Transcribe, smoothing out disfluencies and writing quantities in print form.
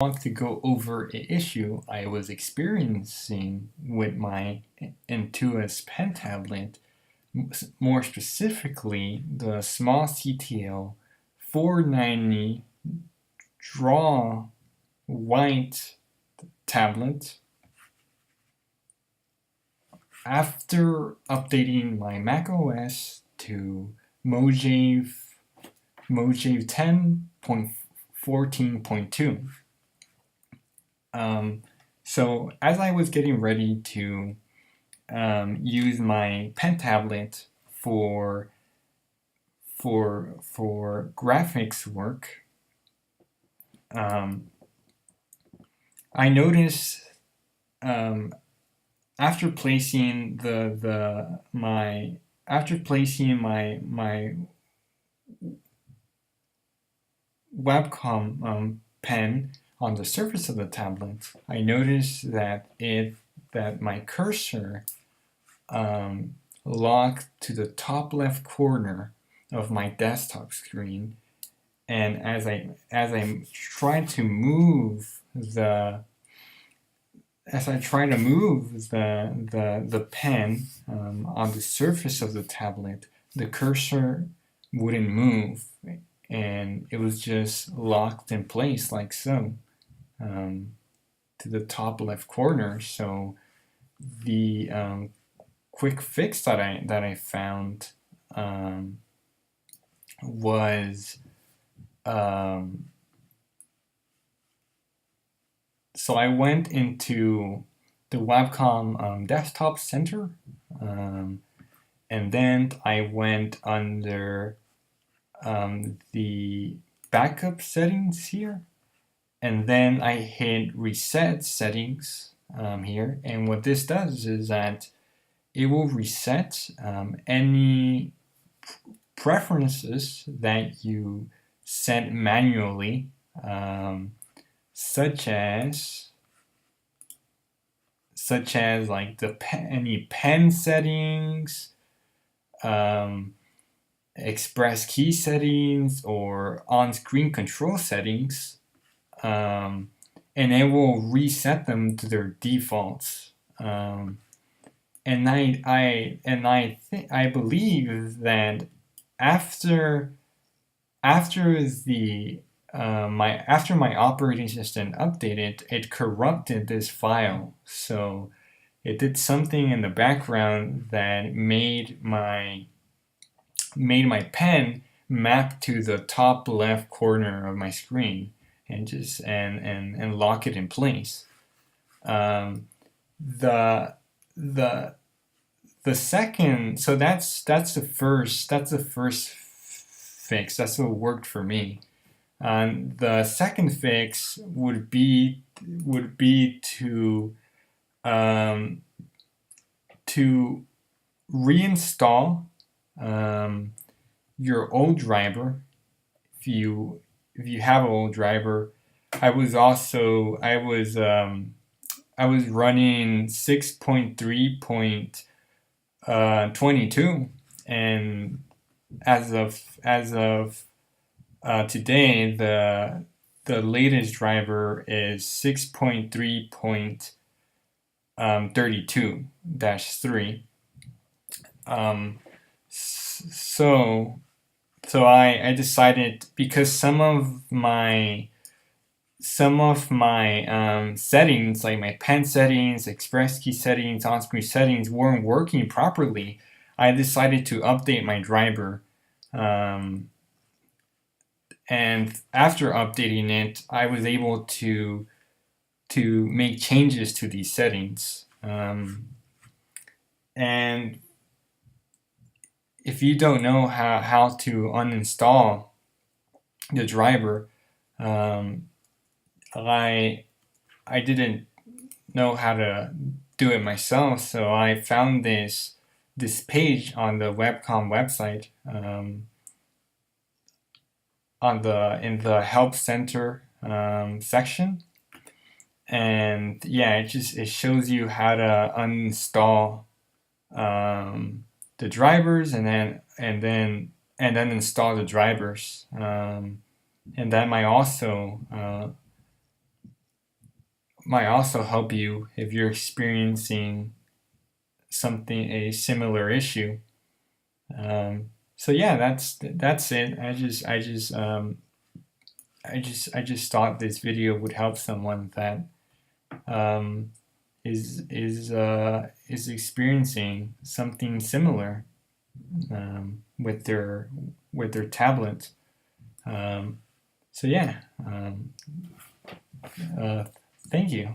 want to go over an issue I was experiencing with my Intuos pen tablet, more specifically the small CTL 490 Draw White tablet. After updating my macOS to Mojave 10.14.2. So as I was getting ready to use my pen tablet for graphics work, I noticed after placing my Wacom pen on the surface of the tablet, I noticed that my cursor locked to the top left corner of my desktop screen, and as I tried to move the pen on the surface of the tablet, the cursor wouldn't move, and it was just locked in place like so, to the top left corner. So the quick fix that I found was so I went into the Wacom desktop center, and then I went under the backup settings here, and then I hit reset settings here, and what this does is that it will reset any preferences that you set manually, such as like any pen settings, express key settings, or on-screen control settings, and it will reset them to their defaults. And I believe that after my operating system updated, it corrupted this file. So it did something in the background that made my pen map to the top left corner of my screen and just and lock it in place. The second, so that's the first fix. That's what worked for me. The second fix would be to reinstall your old driver. If you have an old driver, I was running 6.3.22, and as of today, the latest driver is 6.3.32-3. So I decided, because some of my settings, like my pen settings, express key settings, on-screen settings, weren't working properly, I decided to update my driver. And after updating it, I was able to make changes to these settings. And if you don't know how to uninstall the driver, I didn't know how to do it myself, so I found this page on the Wacom website, in the help center section, and yeah, it shows you how to uninstall the drivers and then install the drivers, and that might also might also help you if you're experiencing a similar issue. So yeah, that's it. I just thought this video would help someone that um, is experiencing something similar with their tablet. So yeah, thank you.